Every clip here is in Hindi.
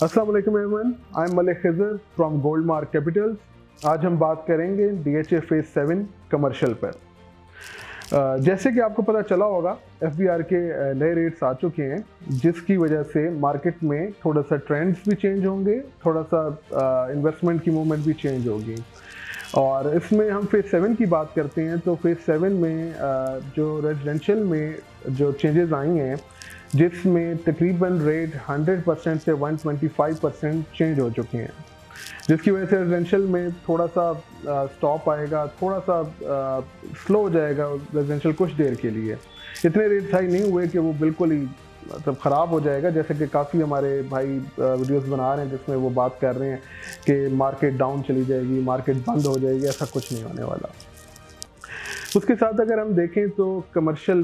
अस्सलाम वालेकुम everyone, I am Malik Khizar from gold mark Capitals. आज हम बात करेंगे DHA फेज 7 कमर्शियल पर। जैसे कि आपको पता चला होगा, FBR के नए रेट्स आ चुके हैं, जिसकी वजह से मार्केट में थोड़ा सा ट्रेंड्स भी चेंज होंगे, थोड़ा सा इन्वेस्टमेंट की मूवमेंट भी चेंज होगी। और इसमें हम फेज 7 की बात करते हैं तो फेज 7 में जो रेजिडेंशियल में जो चेंजेस आई हैं, जिसमें तकरीबन रेट 100% से 125% चेंज हो चुके हैं, जिसकी वजह से रेजिडेंशियल में थोड़ा सा स्टॉप आएगा, थोड़ा सा स्लो हो जाएगा रेजिडेंशियल कुछ देर के लिए। इतने रेट हाई नहीं हुए कि वो बिल्कुल ही मतलब ख़राब हो जाएगा, जैसे कि काफ़ी हमारे भाई वीडियोस बना रहे हैं जिसमें वो बात कर रहे हैं कि मार्केट डाउन चली जाएगी, मार्केट बंद हो जाएगी। ऐसा कुछ नहीं होने वाला। उसके साथ अगर हम देखें तो कमर्शियल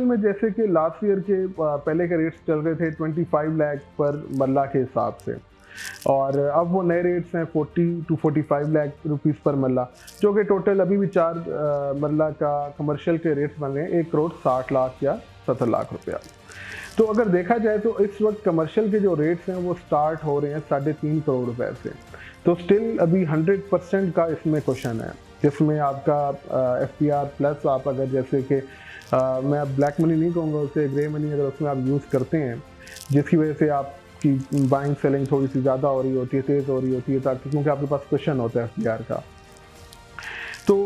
में जैसे कि लास्ट ईयर के पहले के रेट्स चल रहे थे 25 लाख पर मरला के हिसाब से, और अब वो नए रेट्स हैं 40 to 45 लाख रुपीस पर मरला, जो कि टोटल अभी भी 4 मरला का कमर्शियल के रेट्स बन रहे हैं 1 करोड़ 60 लाख या 70 लाख रुपया। तो अगर देखा जाए तो इस वक्त कमर्शियल के जो रेट्स हैं वो स्टार्ट हो रहे हैं 3.5 करोड़ रुपए से। तो स्टिल अभी 100% का इसमें क्वेश्चन है, जिसमें आपका FPR प्लस आप अगर जैसे कि मैं अब ब्लैक मनी नहीं कहूँगा, उसे ग्रे मनी अगर उसमें आप यूज़ करते हैं, जिसकी वजह से आपकी बाइंग सेलिंग थोड़ी सी ज़्यादा हो रही होती है, तेज़ हो रही होती है, ताकि क्योंकि आपके पास क्वेश्चन होता है FPR का, तो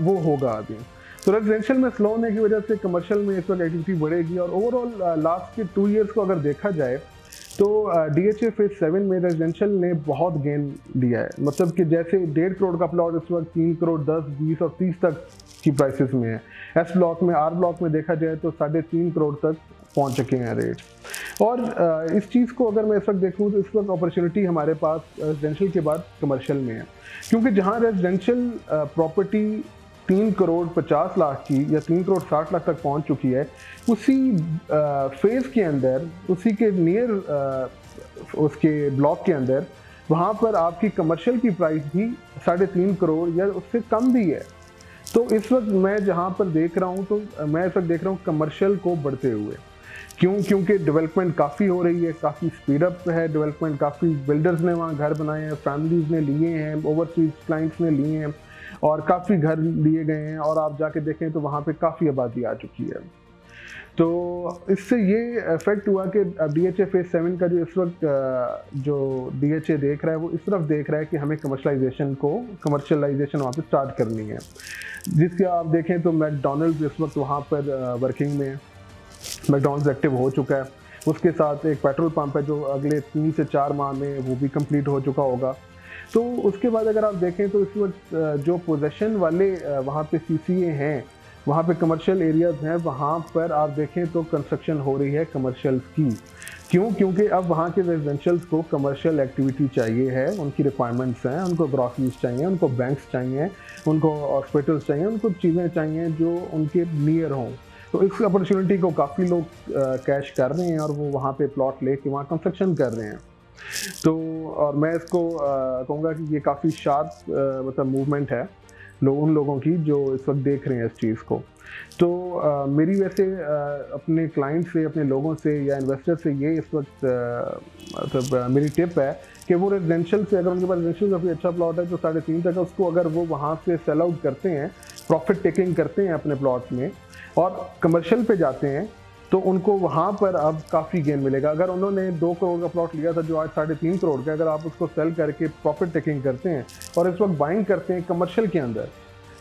वो होगा अभी। तो रेजिडेंशियल में स्लो होने की वजह से कमर्शियल में इस वक्त एक्टिविटी बढ़ेगी। और ओवरऑल लास्ट के 2 ईयर्स को अगर देखा जाए तो DHA फेज 7 में रेजिडेंशियल ने बहुत गेन लिया है। मतलब कि जैसे 1.5 करोड़ का प्लॉट इस वक्त 3 करोड़ 10, 20 और 30 तक की प्राइसेस में है। S ब्लॉक में, R ब्लॉक में देखा जाए तो 3.5 करोड़ तक पहुंच चुके हैं रेट। और इस चीज़ को अगर मैं इस वक्त देखूँ तो इस वक्त अपॉर्चुनिटी हमारे पास रेजिडेंशियल के बाद कमर्शियल में है, क्योंकि जहाँ रेजिडेंशियल प्रॉपर्टी 3 करोड़ 50 लाख की या 3 करोड़ 60 लाख तक पहुंच चुकी है, उसी फेज़ के अंदर, उसी के नियर उसके ब्लॉक के अंदर, वहाँ पर आपकी कमर्शियल की प्राइस भी 3.5 करोड़ या उससे कम भी है। तो इस वक्त मैं जहाँ पर देख रहा हूँ, तो मैं इस वक्त देख रहा हूँ कमर्शियल को बढ़ते हुए। क्योंकि डेवलपमेंट काफ़ी हो रही है, काफ़ी स्पीड अप है डेवलपमेंट, काफ़ी बिल्डर्स ने वहाँ घर बनाए हैं, फैमिलीज़ ने लिए हैं, ओवरसीज क्लाइंट्स ने लिए हैं, और काफ़ी घर लिए गए हैं। और आप जाके देखें तो वहाँ पे काफ़ी आबादी आ चुकी है। तो इससे ये इफेक्ट हुआ कि DHA फेज 7 का जो इस वक्त जो DHA देख रहा है, वो इस तरफ देख रहा है कि हमें कमर्शलाइजेशन वहाँ पे स्टार्ट करनी है। जिसके आप देखें तो मैकडोनल्ड्स इस वक्त वहाँ पर वर्किंग में है, मैकडोनल्ड्स एक्टिव हो चुका है। उसके साथ एक पेट्रोल पंप है जो अगले 3 से 4 माह में वो भी कंप्लीट हो चुका होगा। तो उसके बाद अगर आप देखें तो इस वक्त जो पोजेशन वाले वहाँ पे CCA हैं, वहाँ पे कमर्शियल एरियाज़ हैं, वहाँ पर आप देखें तो कंस्ट्रक्शन हो रही है कमर्शियल्स की। क्योंकि अब वहाँ के रेजिडेंशियल्स को कमर्शियल एक्टिविटी चाहिए है, उनकी रिक्वायरमेंट्स हैं, उनको ग्रॉसरीज चाहिए, उनको बैंक्स चाहिए, उनको हॉस्पिटल्स चाहिए, उनको चीज़ें चाहिए जो उनके नियर हों। तो इस अपॉर्चुनिटी को काफ़ी लोग कैश कर रहे हैं और वो वहाँ पे प्लॉट लेके वहाँ कंस्ट्रक्शन कर रहे हैं। तो और मैं इसको कहूँगा कि ये काफ़ी शार्प मतलब मूवमेंट है उन लोगों की जो इस वक्त देख रहे हैं इस चीज़ को। तो मेरी वैसे अपने क्लाइंट से, अपने लोगों से या इन्वेस्टर से ये इस वक्त मतलब मेरी टिप है कि वो रेजिडेंशियल से, अगर उनके पास रेजिडेंशियल काफ़ी अच्छा प्लॉट है तो 3.5 तक, उसको अगर वो वहाँ से सेल आउट करते हैं, प्रॉफिट टेकिंग करते हैं अपने प्लॉट में और कमर्शियल पे जाते हैं, तो उनको वहाँ पर अब काफ़ी गेन मिलेगा। अगर उन्होंने 2 करोड़ का प्लॉट लिया था जो आज 3.5 करोड़ का, अगर आप उसको सेल करके प्रॉफिट टेकिंग करते हैं और इस वक्त बाइंग करते हैं कमर्शियल के अंदर,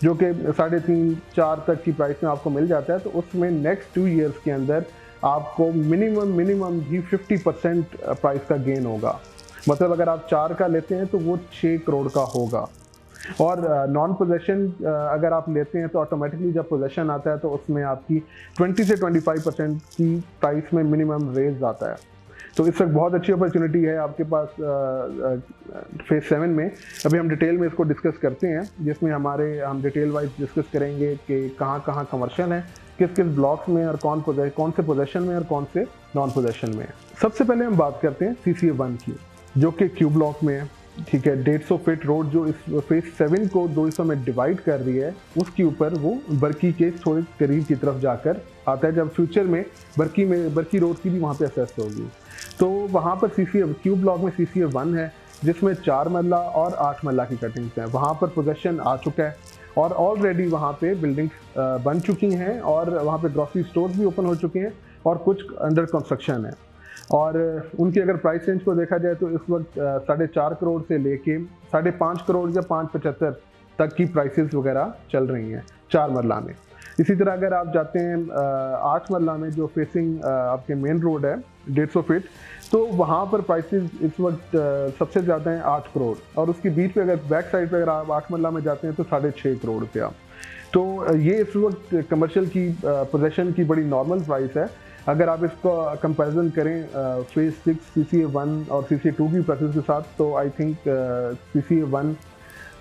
जो कि 3.5-4 तक की प्राइस में आपको मिल जाता है, तो उसमें नेक्स्ट 2 ईयर्स के अंदर आपको मिनिमम भी 50% प्राइस का गेन होगा। मतलब अगर आप 4 का लेते हैं तो वो 6 करोड़ का होगा। और नॉन पोजेशन अगर आप लेते हैं तो ऑटोमेटिकली जब पोजेशन आता है तो उसमें आपकी 20 से 25% की प्राइस में मिनिमम रेज आता है। तो इस वक्त बहुत अच्छी अपॉर्चुनिटी है आपके पास फेज 7 में। अभी हम डिटेल में इसको डिस्कस करते हैं, जिसमें हम डिटेल वाइज डिस्कस करेंगे कि कहाँ कहाँ कमर्शियल है, किस किस ब्लॉक्स में, और कौन से पोजेशन में और कौन से नॉन पोजेशन में है। सबसे पहले हम बात करते हैं CCA 1 की, जो कि Q ब्लॉक में है। ठीक है, 150 फीट रोड जो इस फेज 7 को 2 हिस्सों में डिवाइड कर रही है, उसके ऊपर वो बरकी के थोड़े करीब की तरफ जाकर आता है, जब फ्यूचर में बरकी रोड की भी वहाँ पे असेस होगी। तो वहाँ पर CCA क्यू ब्लॉक में CCA 1 है जिसमें 4 मरला और 8 मरला की कटिंग्स हैं। वहाँ पर पोजेसन आ चुका है और ऑलरेडी वहाँ पे बिल्डिंग्स बन चुकी हैं और वहाँ पे ग्रॉसरी स्टोर्स भी ओपन हो चुके हैं और कुछ अंडर कंस्ट्रक्शन है। और उनकी अगर प्राइस रेंज को देखा जाए तो इस वक्त 4.5 करोड़ से लेके 5.5 करोड़ या 5.75 तक की प्राइसेस वगैरह चल रही हैं 4 मरला में। इसी तरह अगर आप जाते हैं 8 मरला में जो फेसिंग आपके मेन रोड है 150 फीट, तो वहाँ पर प्राइसेस इस वक्त सबसे ज़्यादा हैं 8 करोड़ और उसके बीच पे अगर बैक साइड पे अगर आप 8 मरला में जाते हैं तो 6.5 करोड़ रुपया। तो ये इस वक्त कमर्शियल की पोजेसन की बड़ी नॉर्मल प्राइस है। अगर आप इसको कंपैरिजन करें फेज 6 CCA 1 और CCA 2 की प्राइसेस के साथ, तो I think CCA 1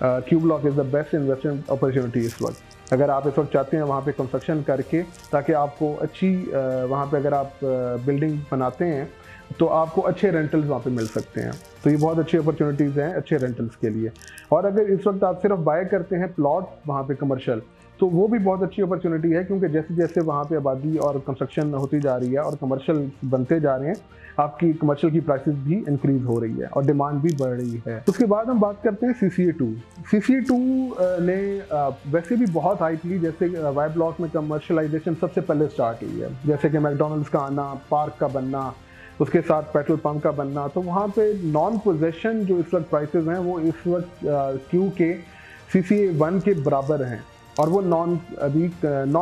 Q block is the best investment opportunity इस वक्त। अगर आप इस वक्त चाहते हैं वहाँ पे कंस्ट्रक्शन करके ताकि आपको अच्छी वहाँ पे अगर आप बिल्डिंग बनाते हैं तो आपको अच्छे रेंटल्स वहाँ पे मिल सकते हैं। तो ये बहुत अच्छी अपॉर्चुनिटीज़ हैं अच्छे रेंटल्स के लिए। और अगर इस वक्त आप सिर्फ बाय करते हैं प्लॉट वहाँ पे कमर्शियल, तो वो भी बहुत अच्छी अपॉर्चुनिटी है क्योंकि जैसे जैसे वहाँ पे आबादी और कंस्ट्रक्शन होती जा रही है और कमर्शियल बनते जा रहे हैं, आपकी कमर्शियल की प्राइसेस भी इंक्रीज हो रही है और डिमांड भी बढ़ रही है। उसके बाद हम बात करते हैं CCA 2। CCA 2 ने वैसे भी बहुत हाइप ली, जैसे वाई ब्लॉक में कमर्शलाइजेशन सबसे पहले स्टार्ट हुई है, जैसे कि मैकडोनल्ड्स का आना, पार्क का बनना, उसके साथ पेट्रोल पंप का बनना। तो वहाँ पे नॉन पोजेशन जो इस वक्त प्राइसेस हैं वो इस वक्त क्यू के CCA 1 के बराबर हैं और वो नॉन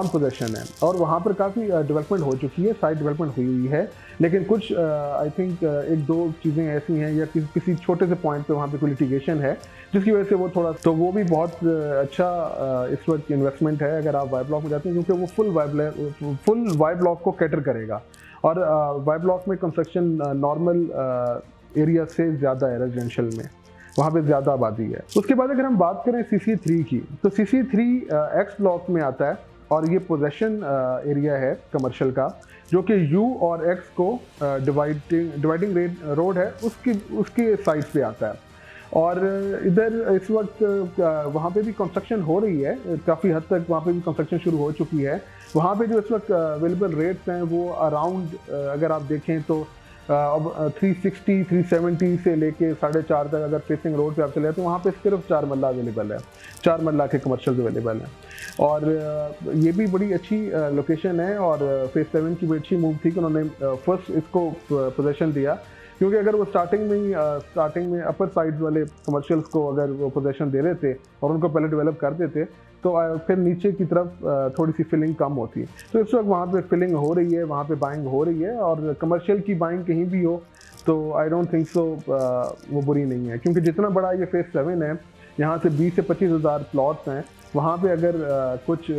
पोजेशन है और वहाँ पर काफ़ी डेवलपमेंट हो चुकी है, साइट डेवलपमेंट हुई है। लेकिन कुछ आई थिंक 1-2 चीज़ें ऐसी हैं या किसी छोटे से पॉइंट पे वहाँ पे कोई लिटिगेशन है जिसकी वजह से वो थोड़ा, तो वो भी बहुत अच्छा इस वक्त इन्वेस्टमेंट है अगर आप वाई ब्लॉक में जाते हैं, क्योंकि वो फुल वाई ब्लॉक को कैटर करेगा और वाई ब्लॉक में कंस्ट्रक्शन नॉर्मल एरिया से ज़्यादा है, रेजिडेंशियल में वहाँ पे ज़्यादा आबादी है। उसके बाद अगर हम बात करें CCA 3 की, तो CCA 3 X ब्लॉक में आता है और ये पोजेसन एरिया है कमर्शियल का, जो कि U और X को डिवाइडिंग रोड है उसके साइड पे आता है। और इधर इस वक्त वहाँ पे भी कंस्ट्रक्शन हो रही है, काफ़ी हद तक वहाँ पे भी कंस्ट्रक्शन शुरू हो चुकी है। वहाँ पे जो इस वक्त अवेलेबल रेट्स हैं वो अराउंड अगर आप देखें तो अब 360, 370 से लेके 4.5 तक अगर फेसिंग रोड पे आप चले तो वहाँ पे सिर्फ 4 मरला अवेलेबल है, 4 मरला के कमर्शियल अवेलेबल हैं। और ये भी बड़ी अच्छी लोकेशन है और फेज 7 की बड़ी अच्छी मूव थी कि उन्होंने फर्स्ट इसको पोजेसन दिया, क्योंकि अगर वो स्टार्टिंग में अपर साइड वाले कमर्शियल्स को अगर वो पोजेसन दे रहे थे और उनको पहले डेवलप कर देते तो फिर नीचे की तरफ थोड़ी सी फिलिंग कम होती है। तो इस वक्त वहाँ पे फिलिंग हो रही है, वहाँ पे बाइंग हो रही है और कमर्शियल की बाइंग कहीं भी हो तो आई डोंट थिंक सो वो बुरी नहीं है, क्योंकि जितना बड़ा ये फेज 7 है, यहाँ से 20 से 25 हज़ार प्लॉट्स हैं। वहाँ पे अगर कुछ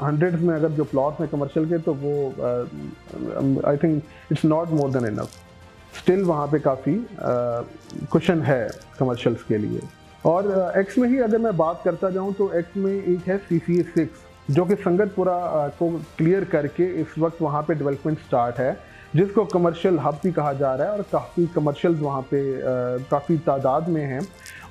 हंड्रेड्स में अगर जो प्लॉट्स हैं कमर्शियल के, तो वो I think it's not more than enough. Still वहाँ पे काफ़ी कुशन है कमर्शियल्स के लिए। और एक्स में ही अगर मैं बात करता जाऊँ तो एक्स में एक है CCA 6 जो कि संगतपुरा को क्लियर करके इस वक्त वहाँ पे डेवलपमेंट स्टार्ट है, जिसको कमर्शियल हब भी कहा जा रहा है और काफ़ी कमर्शियल्स वहाँ पे काफ़ी तादाद में हैं।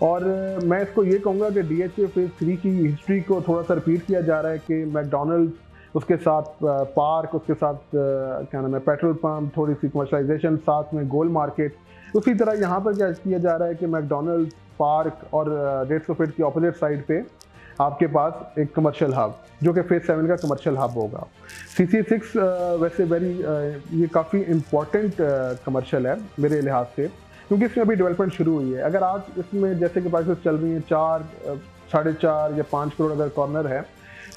और मैं इसको ये कहूँगा कि DHA फेज 3 की हिस्ट्री को थोड़ा सा रिपीट किया जा रहा है कि मैकडोनल्ड्स, उसके साथ पार्क, उसके साथ क्या नाम है पेट्रोल पंप, थोड़ी सी कमर्शलाइजेशन, साथ में गोल मार्केट। उसी तरह यहाँ पर क्या किया जा रहा है कि मैकडोनल्ड्स, पार्क और 150 फीट की ऑपोजिट साइड पे आपके पास एक कमर्शियल हब जो कि फेज 7 का कमर्शियल हब होगा। CCA 6 वैसे ये काफ़ी इम्पोर्टेंट कमर्शियल है मेरे लिहाज से, क्योंकि इसमें अभी डेवलपमेंट शुरू हुई है। अगर आज इसमें जैसे कि प्राइसेस चल रही हैं 4, 4.5 या 5 करोड़ अगर कॉर्नर है,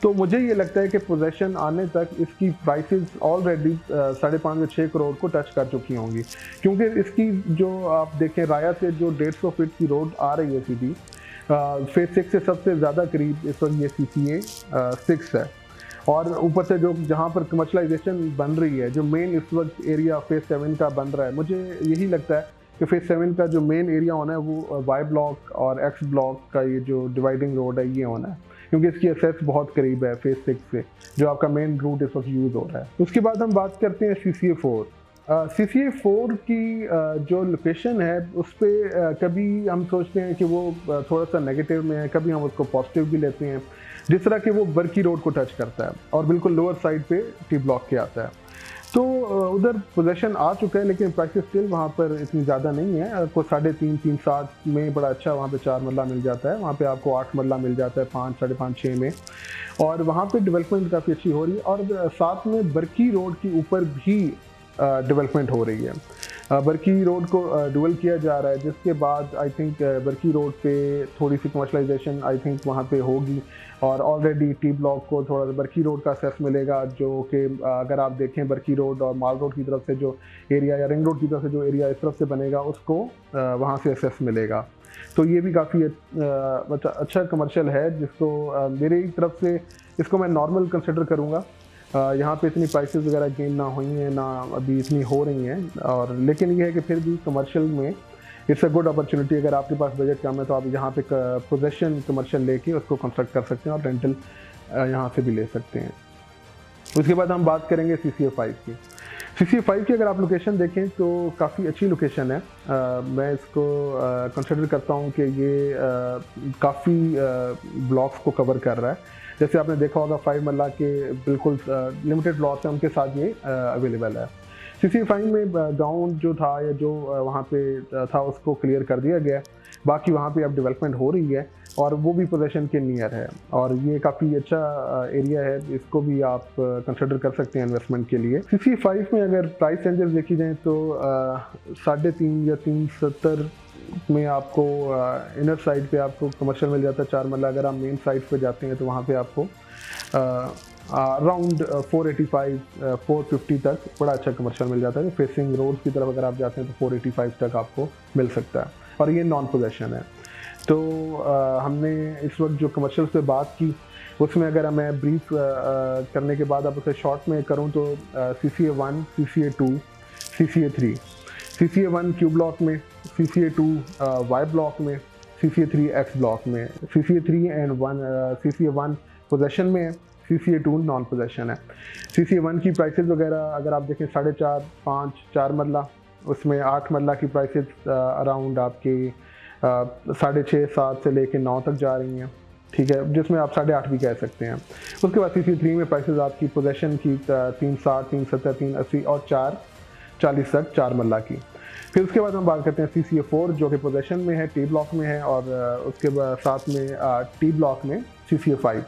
तो मुझे ये लगता है कि पोजेसन आने तक इसकी प्राइसेस ऑलरेडी 5.5 से 6 करोड़ को टच कर चुकी होंगी, क्योंकि इसकी जो आप देखें राया से जो 150 फीट की रोड आ रही है सीधी, फेज 6 से सबसे ज़्यादा करीब इस वक्त ये CCA 6 है। और ऊपर से जो जहाँ पर कमर्शलाइजेशन बन रही है, जो मेन इस वक्त एरिया फेज 7 का बन रहा है, मुझे यही लगता है कि फेज 7 का जो मेन एरिया होना है वो वाई ब्लॉक और एक्स ब्लॉक का ये जो डिवाइडिंग रोड है ये होना है, क्योंकि इसकी एक्सेस बहुत करीब है फेज 6 से, जो आपका मेन रूट इस वक्त यूज़ हो रहा है। उसके बाद हम बात करते हैं CCA 4। CCA 4 की जो लोकेशन है उस पर कभी हम सोचते हैं कि वो थोड़ा सा नेगेटिव में है, कभी हम उसको पॉजिटिव भी लेते हैं, जिस तरह कि वो बर्की रोड को टच करता है और बिल्कुल लोअर साइड पे T ब्लॉक के आता है। तो उधर पोजेशन आ चुका है, लेकिन प्राइसेस स्टिल वहाँ पर इतनी ज़्यादा नहीं है। आपको 3.5 3.7 में बड़ा अच्छा वहाँ पे 4 मरला मिल जाता है, वहाँ पे आपको 8 मरला मिल जाता है 5 5.5 6 में, और वहाँ पे डेवलपमेंट काफ़ी अच्छी हो रही है। और साथ में बरकी रोड के ऊपर भी डेवलपमेंट हो रही है। बरकी रोड को डुअल किया जा रहा है, जिसके बाद आई थिंक बरकी रोड पे थोड़ी सी कमर्शलाइजेशन आई थिंक वहाँ पे होगी, और ऑलरेडी टी ब्लॉक को थोड़ा बरकी रोड का सेस मिलेगा, जो कि अगर आप देखें बरकी रोड और माल रोड की तरफ से जो एरिया या रिंग रोड की तरफ से जो एरिया इस तरफ से बनेगा उसको वहाँ से सेस मिलेगा। तो ये भी काफ़ी अच्छा कमर्शियल है, जिसको मेरी तरफ से इसको मैं नॉर्मल कंसिडर करूँगा। यहाँ पे इतनी प्राइसेस वगैरह गेन ना हुई हैं, ना अभी इतनी हो रही हैं, और लेकिन ये है कि फिर भी कमर्शियल में इट्स अ गुड अपॉर्चुनिटी। अगर आपके पास बजट कम है तो आप यहाँ पे पोजेशन कमर्शियल लेके उसको कंस्ट्रक्ट कर सकते हैं और रेंटल यहाँ से भी ले सकते हैं। उसके बाद हम बात करेंगे CCA 5 की। CCA 5 की अगर आप लोकेशन देखें तो काफ़ी अच्छी लोकेशन है। मैं इसको कंसिडर करता हूँ कि ये काफ़ी ब्लॉक्स को कवर कर रहा है। जैसे आपने देखा होगा 5 मरला के बिल्कुल लिमिटेड ब्लॉक्स हैं, उनके साथ ये अवेलेबल है। CCA 5 में ग्राउंड जो था या जो वहाँ पे था उसको क्लियर कर दिया गया है, बाकी वहाँ पे अब डेवलपमेंट हो रही है और वो भी पोजेशन के नियर है, और ये काफ़ी अच्छा एरिया है, इसको भी आप कंसिडर कर सकते हैं इन्वेस्टमेंट के लिए। CCA 5 में अगर प्राइस रेंजेस देखी जाए तो 3.5 या 3.70 में आपको इनर साइड पे आपको कमर्शियल मिल जाता है 4 मरला। अगर आप मेन साइड पे जाते हैं तो वहाँ पे आपको अराउंड 485 450 तक बड़ा अच्छा कमर्शियल मिल जाता है। फेसिंग रोड की तरफ अगर आप जाते हैं तो 485 तक आपको मिल सकता है, और ये नॉन पोजेशन है। तो हमने इस वक्त जो कमर्शियल पे बात की उसमें अगर मैं ब्रीफ करने के बाद आप उसे शॉर्ट में करूं तो CCA 1, CCA 2, CCA 3, CCA 1 Q block में, CCA 2 Y ब्लॉक में, CCA 3 X ब्लॉक में, CCA 3 एंड 1 CCA 1 पोजेशन में है, CCA 2 नॉन पोजेशन है। CCA 1 की प्राइसेस वगैरह अगर आप देखें 4.5 5 4 मरला, उसमें 8 मरला की प्राइसेस अराउंड आपके 6.5 7 से लेके 9 तक जा रही हैं, ठीक है, जिसमें आप 8.5 भी कह सकते हैं। उसके बाद CCA 3 में प्राइसेस आपकी पोजेशन की 3.60 3.70 3.80 और 4.40 तक 4 मरला की। फिर उसके बाद हम बात करते हैं CCA 4 जो कि पोजेशन में है, टी ब्लॉक में है, और उसके बाद साथ में टी ब्लॉक में CCA 5।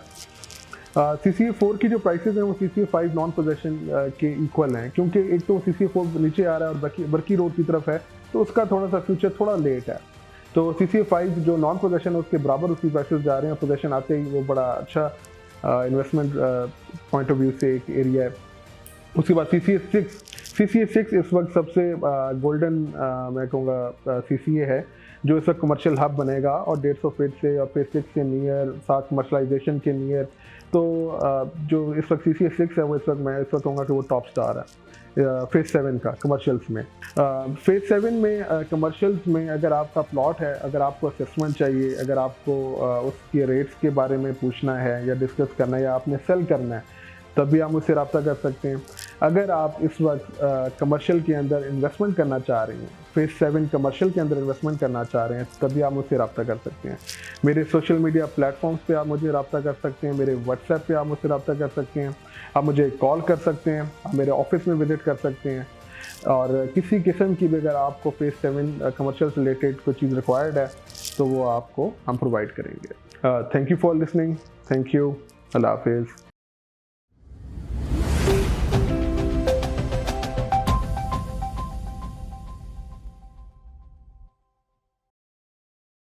CCA 4 की जो प्राइसेस हैं वो CCA 5 नॉन पोजेशन के इक्वल हैं, क्योंकि एक तो CCA 4 नीचे आ रहा है और बरकी रोड की तरफ है, तो उसका थोड़ा सा फ्यूचर थोड़ा लेट है। तो CCA 5 जो नॉन पोजेशन है उसके बराबर उसकी प्राइसेस जा रहे हैं, पोजेशन आते ही वो बड़ा अच्छा इन्वेस्टमेंट पॉइंट ऑफ व्यू से एक एरिया है। उसके बाद CCA 6 इस वक्त सबसे गोल्डन मैं कहूँगा CCA है, जो इस वक्त कमर्शियल हब बनेगा और 150 फीट से और फेज 6 के नियर, साथ कमर्शलाइजेशन के नियर। तो जो इस वक्त CCA 6 है वो इस वक्त कहूँगा कि वो टॉप स्टार है फेज 7 का कमर्शियल्स में। फेज 7 में कमर्शियल्स में अगर आपका प्लॉट है, अगर आपको असेसमेंट चाहिए, अगर आपको उसके रेट्स के बारे में पूछना है या डिस्कस करना है या आपने सेल करना है, तब भी आप मुझसे रब्ता कर सकते हैं। अगर आप इस वक्त कमर्शियल के अंदर इन्वेस्टमेंट करना चाह रहे हैं, फेज 7 कमर्शियल के अंदर इन्वेस्टमेंट करना चाह रहे हैं, तब भी आप मुझसे रब्ता कर सकते हैं। मेरे सोशल मीडिया प्लेटफॉर्म्स पे आप मुझे रब्ता कर सकते हैं, मेरे व्हाट्सएप पे आप मुझसे रब्ता कर सकते हैं, आप मुझे कॉल कर सकते हैं, आप मेरे ऑफिस में विजिट कर सकते हैं, और किसी किस्म की भी अगर आपको फेज 7 कमर्शियल से रिलेटेड कोई चीज़ रिक्वायर्ड है तो वो आपको हम प्रोवाइड करेंगे। Thank you for listening, thank you, अल्लाह हाफिज़।